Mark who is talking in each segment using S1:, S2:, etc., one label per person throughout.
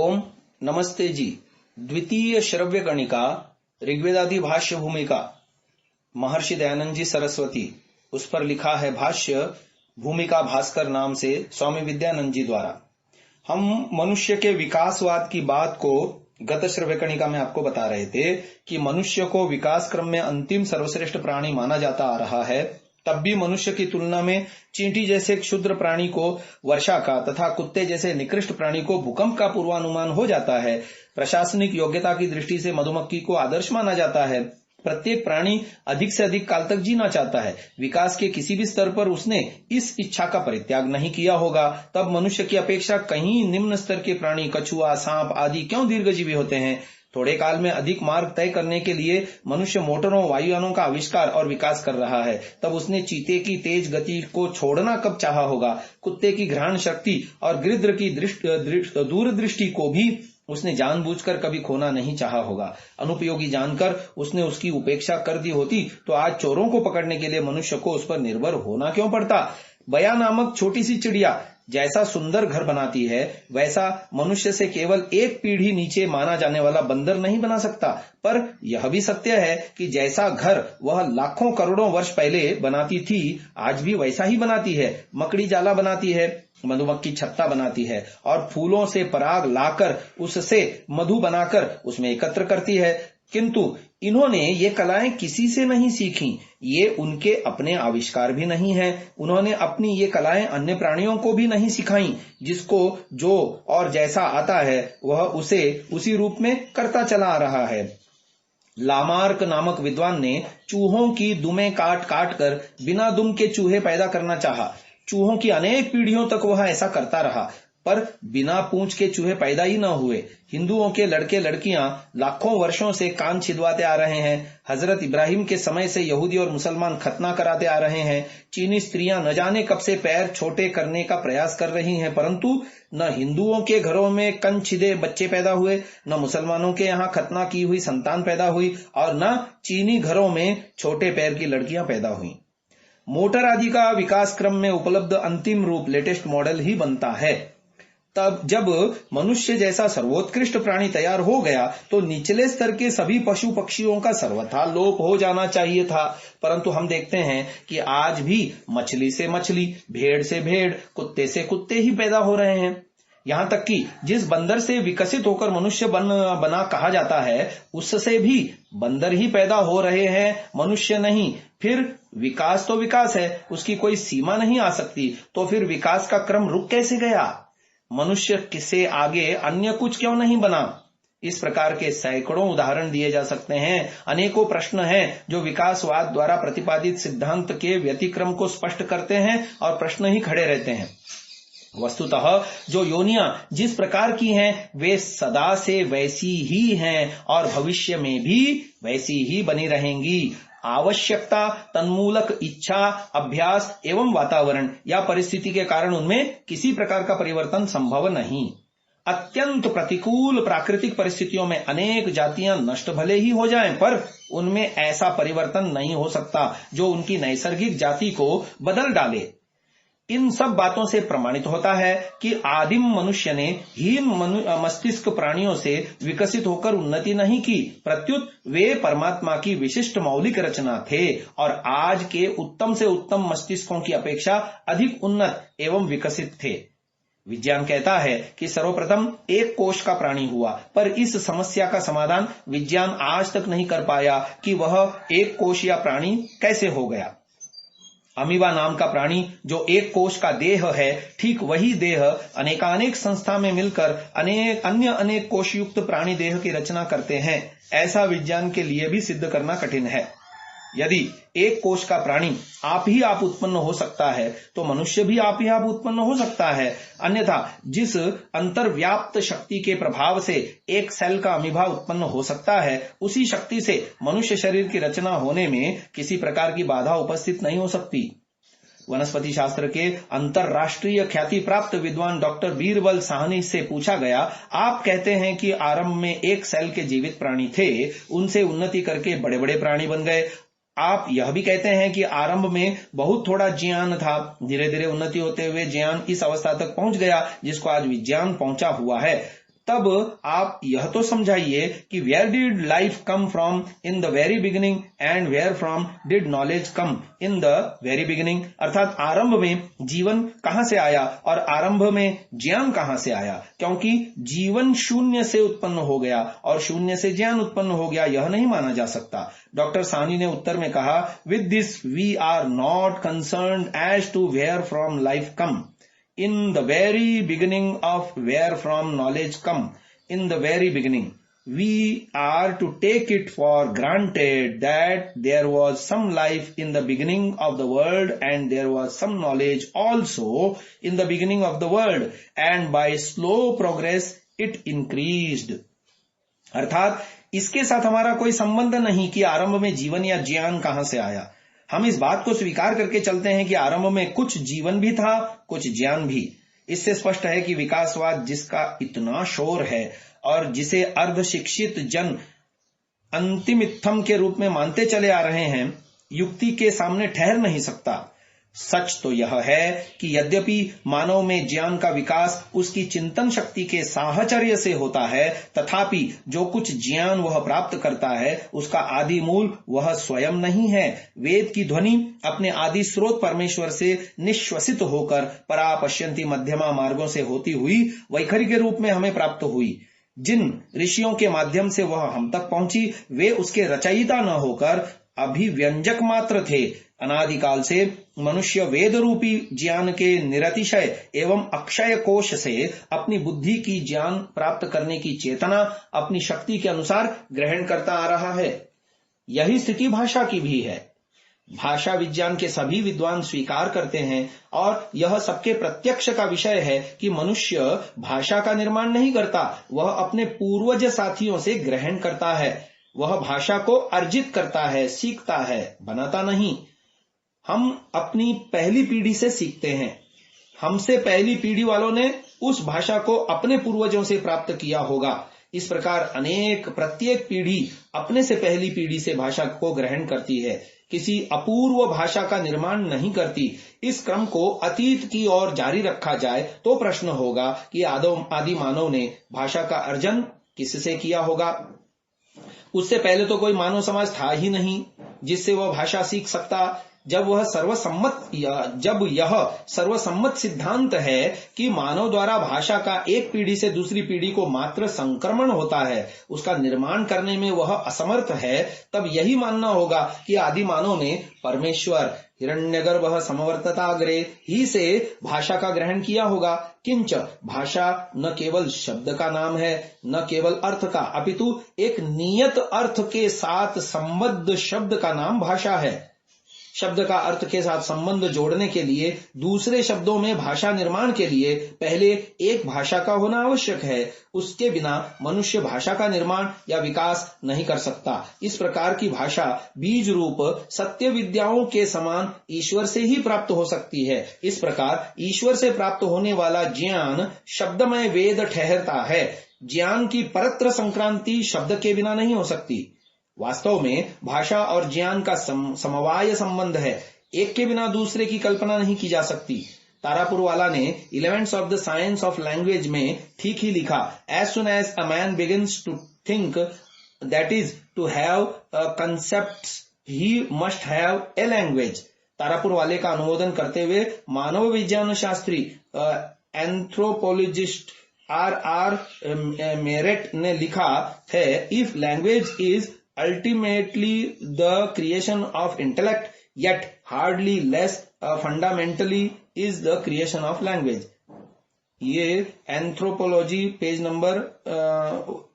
S1: ओम नमस्ते जी। द्वितीय श्रव्य कणिका ऋग्वेदादि भाष्य भूमिका महर्षि दयानंद जी सरस्वती, उस पर लिखा है भाष्य भूमिका भास्कर नाम से स्वामी विद्यानंद जी द्वारा। हम मनुष्य के विकासवाद की बात को गत श्रव्य कणिका में आपको बता रहे थे कि मनुष्य को विकास क्रम में अंतिम सर्वश्रेष्ठ प्राणी माना जाता आ रहा है। तब भी मनुष्य की तुलना में चींटी जैसे क्षुद्र प्राणी को वर्षा का तथा कुत्ते जैसे निकृष्ट प्राणी को भूकंप का पूर्वानुमान हो जाता है। प्रशासनिक योग्यता की दृष्टि से मधुमक्खी को आदर्श माना जाता है। प्रत्येक प्राणी अधिक से अधिक काल तक जीना चाहता है। विकास के किसी भी स्तर पर उसने इस इच्छा का परित्याग नहीं किया होगा। तब मनुष्य की अपेक्षा कहीं निम्न स्तर के प्राणी कछुआ, सांप आदि क्यों दीर्घजीवी होते हैं? थोड़े काल में अधिक मार्ग तय करने के लिए मनुष्य मोटरों, वायुयानों का आविष्कार और विकास कर रहा है। तब उसने चीते की तेज गति को छोड़ना कब चाहा होगा? कुत्ते की घ्राण शक्ति और गिद्ध की दूरदृष्टि को भी उसने जानबूझकर कभी खोना नहीं चाहा होगा। अनुपयोगी जानकर उसने उसकी उपेक्षा कर दी होती तो आज चोरों को पकड़ने के लिए मनुष्य को उस पर निर्भर होना क्यों पड़ता? बया नामक छोटी सी चिड़िया जैसा सुंदर घर बनाती है, वैसा मनुष्य से केवल एक पीढ़ी नीचे माना जाने वाला बंदर नहीं बना सकता। पर यह भी सत्य है कि जैसा घर वह लाखों करोड़ों वर्ष पहले बनाती थी, आज भी वैसा ही बनाती है। मकड़ी जाला बनाती है, मधुमक्खी छत्ता बनाती है और फूलों से पराग लाकर उससे मधु बनाकर उसमें एकत्र करती है। किंतु इन्होंने ये कलाएं किसी से नहीं सीखी। ये उनके अपने आविष्कार भी नहीं है। उन्होंने अपनी ये कलाएं अन्य प्राणियों को भी नहीं सिखाई। जिसको जो और जैसा आता है वह उसे उसी रूप में करता चला आ रहा है। लामार्क नामक विद्वान ने चूहों की दुमें काट काट कर बिना दुम के चूहे पैदा करना चाहा। चूहों की अनेक पीढ़ियों तक वह ऐसा करता रहा, पर बिना पूंछ के चूहे पैदा ही न हुए। हिंदुओं के लड़के लड़कियां लाखों वर्षों से कान छिदवाते आ रहे हैं। हजरत इब्राहिम के समय से यहूदी और मुसलमान खतना कराते आ रहे हैं। चीनी स्त्रियां न जाने कब से पैर छोटे करने का प्रयास कर रही हैं, परंतु न हिंदुओं के घरों में कन छिदे बच्चे पैदा हुए, न मुसलमानों के यहाँ खतना की हुई संतान पैदा हुई और न चीनी घरों में छोटे पैर की लड़कियां पैदा हुई। मोटर आदि का विकास क्रम में उपलब्ध अंतिम रूप लेटेस्ट मॉडल ही बनता है। तब जब मनुष्य जैसा सर्वोत्कृष्ट प्राणी तैयार हो गया तो निचले स्तर के सभी पशु पक्षियों का सर्वथा लोप हो जाना चाहिए था। परंतु हम देखते हैं कि आज भी मछली से मछली, भेड़ से भेड़, कुत्ते से कुत्ते ही पैदा हो रहे हैं। यहाँ तक कि जिस बंदर से विकसित होकर मनुष्य बना कहा जाता है, उससे भी बंदर ही पैदा हो रहे हैं, मनुष्य नहीं। फिर विकास तो विकास है, उसकी कोई सीमा नहीं आ सकती। तो फिर विकास का क्रम रुक कैसे गया? मनुष्य से आगे अन्य कुछ क्यों नहीं बना? इस प्रकार के सैकड़ों उदाहरण दिए जा सकते हैं। अनेकों प्रश्न हैं जो विकासवाद द्वारा प्रतिपादित सिद्धांत के व्यतिक्रम को स्पष्ट करते हैं और प्रश्न ही खड़े रहते हैं। वस्तुतः जो योनियां जिस प्रकार की हैं, वे सदा से वैसी ही हैं और भविष्य में भी वैसी ही बनी रहेंगी। आवश्यकता, तन्मूलक इच्छा, अभ्यास एवं वातावरण या परिस्थिति के कारण उनमें किसी प्रकार का परिवर्तन संभव नहीं। अत्यंत प्रतिकूल प्राकृतिक परिस्थितियों में अनेक जातियां नष्ट भले ही हो जाएं, पर उनमें ऐसा परिवर्तन नहीं हो सकता जो उनकी नैसर्गिक जाति को बदल डाले। इन सब बातों से प्रमाणित होता है कि आदिम मनुष्य ने हीन मस्तिष्क प्राणियों से विकसित होकर उन्नति नहीं की, प्रत्युत वे परमात्मा की विशिष्ट मौलिक रचना थे और आज के उत्तम से उत्तम मस्तिष्कों की अपेक्षा अधिक उन्नत एवं विकसित थे। विज्ञान कहता है कि सर्वप्रथम एक कोश का प्राणी हुआ, पर इस समस्या का समाधान विज्ञान आज तक नहीं कर पाया कि वह एक कोश या प्राणी कैसे हो गया। अमीबा नाम का प्राणी जो एक कोश का देह है, ठीक वही देह अनेकानेक संस्था में मिलकर अनेक कोश युक्त प्राणी देह की रचना करते हैं। ऐसा विज्ञान के लिए भी सिद्ध करना कठिन है। यदि एक कोश का प्राणी आप ही आप उत्पन्न हो सकता है तो मनुष्य भी आप ही आप उत्पन्न हो सकता है। अन्यथा जिस अंतर्व्याप्त शक्ति के प्रभाव से एक सेल का अमीबा उत्पन्न हो सकता है, उसी शक्ति से मनुष्य शरीर की रचना होने में किसी प्रकार की बाधा उपस्थित नहीं हो सकती। वनस्पति शास्त्र के अंतरराष्ट्रीय ख्याति प्राप्त विद्वान डॉक्टर बीरबल साहनी से पूछा गया, आप कहते हैं कि आरंभ में एक सेल के जीवित प्राणी थे, उनसे उन्नति करके बड़े बड़े प्राणी बन गए। आप यह भी कहते हैं कि आरंभ में बहुत थोड़ा ज्ञान था, धीरे धीरे उन्नति होते हुए ज्ञान इस अवस्था तक पहुंच गया जिसको आज विज्ञान पहुंचा हुआ है। तब आप यह तो समझाइए कि where did life come from in the very beginning and where from did knowledge come in the very beginning, अर्थात आरंभ में जीवन कहां से आया और आरंभ में ज्ञान कहां से आया, क्योंकि जीवन शून्य से उत्पन्न हो गया और शून्य से ज्ञान उत्पन्न हो गया, यह नहीं माना जा सकता। डॉक्टर साहनी ने उत्तर में कहा, with this we are not concerned as to where from life come in the very beginning of where from knowledge come in the very beginning. We are to take it for granted that there was some life in the beginning of the world and there was some knowledge also in the beginning of the world, and by slow progress it increased. अर्थात इसके साथ हमारा कोई संबंध नहीं कि आरंभ में जीवन या ज्ञान कहां से आया। हम इस बात को स्वीकार करके चलते हैं कि आरंभ में कुछ जीवन भी था, कुछ ज्ञान भी। इससे स्पष्ट है कि विकासवाद जिसका इतना शोर है और जिसे अर्ध शिक्षित जन अंतिमित्थम के रूप में मानते चले आ रहे हैं, युक्ति के सामने ठहर नहीं सकता। सच तो यह है कि यद्यपि मानव में ज्ञान का विकास उसकी चिंतन शक्ति के साहचर्य से होता है, तथापि जो कुछ ज्ञान वह प्राप्त करता है उसका आदि मूल वह स्वयं नहीं है। वेद की ध्वनि अपने आदि स्रोत परमेश्वर से निश्वसित होकर परा पश्यंती मध्यमा मार्गों से होती हुई वैखरी के रूप में हमें प्राप्त हुई। जिन ऋषियों के माध्यम से वह हम तक पहुंची वे उसके रचयिता न होकर अभिव्यंजक मात्र थे। अनादिकाल से मनुष्य वेद रूपी ज्ञान के निरतिशय एवं अक्षय कोश से अपनी बुद्धि की ज्ञान प्राप्त करने की चेतना अपनी शक्ति के अनुसार ग्रहण करता आ रहा है। यही स्थिति भाषा की भी है। भाषा विज्ञान के सभी विद्वान स्वीकार करते हैं और यह सबके प्रत्यक्ष का विषय है कि मनुष्य भाषा का निर्माण नहीं करता, वह अपने पूर्वज साथियों से ग्रहण करता है। वह भाषा को अर्जित करता है, सीखता है, बनाता नहीं। हम अपनी पहली पीढ़ी से सीखते हैं। हमसे पहली पीढ़ी वालों ने उस भाषा को अपने पूर्वजों से प्राप्त किया होगा। इस प्रकार प्रत्येक पीढ़ी अपने से पहली पीढ़ी से भाषा को ग्रहण करती है, किसी अपूर्व भाषा का निर्माण नहीं करती। इस क्रम को अतीत की ओर जारी रखा जाए तो प्रश्न होगा कि आदि मानव ने भाषा का अर्जन किससे किया होगा। उससे पहले तो कोई मानव समाज था ही नहीं जिससे वह भाषा सीख सकता। जब यह सर्वसम्मत सिद्धांत है कि मानव द्वारा भाषा का एक पीढ़ी से दूसरी पीढ़ी को मात्र संक्रमण होता है, उसका निर्माण करने में वह असमर्थ है, तब यही मानना होगा कि आदि मानव ने परमेश्वर हिरण्यगर्भ समवर्तताग्रे ही से भाषा का ग्रहण किया होगा। किंच भाषा न केवल शब्द का नाम है, न केवल अर्थ का, अपितु एक नियत अर्थ के साथ संबद्ध शब्द का नाम भाषा है। शब्द का अर्थ के साथ संबंध जोड़ने के लिए दूसरे शब्दों में भाषा निर्माण के लिए पहले एक भाषा का होना आवश्यक है। उसके बिना मनुष्य भाषा का निर्माण या विकास नहीं कर सकता। इस प्रकार की भाषा बीज रूप सत्य विद्याओं के समान ईश्वर से ही प्राप्त हो सकती है। इस प्रकार ईश्वर से प्राप्त होने वाला ज्ञान शब्दमय वेद ठहरता है। ज्ञान की परत्र संक्रांति शब्द के बिना नहीं हो सकती। वास्तव में भाषा और ज्ञान का समवाय संबंध है, एक के बिना दूसरे की कल्पना नहीं की जा सकती। तारापुर वाला ने elements of the science of language में ठीक ही लिखा, as soon as a man begins to think, that is to have concepts, he must have a language. तारापुर वाले का अनुमोदन करते हुए मानव विज्ञान शास्त्री एंथ्रोपोलॉजिस्ट R.R. मेरेट ने लिखा है, if language is ultimately the creation of intellect, yet hardly less fundamentally is the creation of language. ये एंथ्रोपोलॉजी पेज नंबर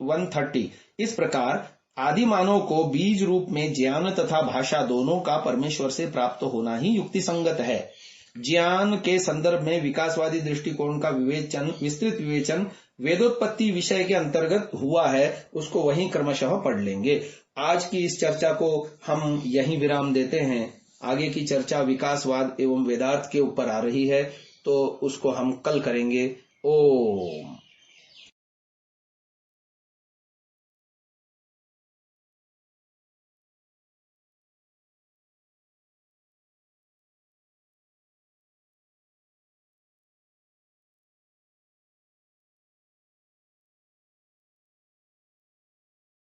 S1: 130। इस प्रकार आदि मानव को बीज रूप में ज्ञान तथा भाषा दोनों का परमेश्वर से प्राप्त होना ही युक्ति संगत है। ज्ञान के संदर्भ में विकासवादी दृष्टिकोण का विस्तृत विवेचन वेदोत्पत्ति विषय के अंतर्गत हुआ है, उसको वहीं क्रमशः पढ़ लेंगे। आज की इस चर्चा को हम यहीं विराम देते हैं। आगे की चर्चा विकासवाद एवं वेदार्थ के ऊपर आ रही है, तो उसको हम कल करेंगे। ओम।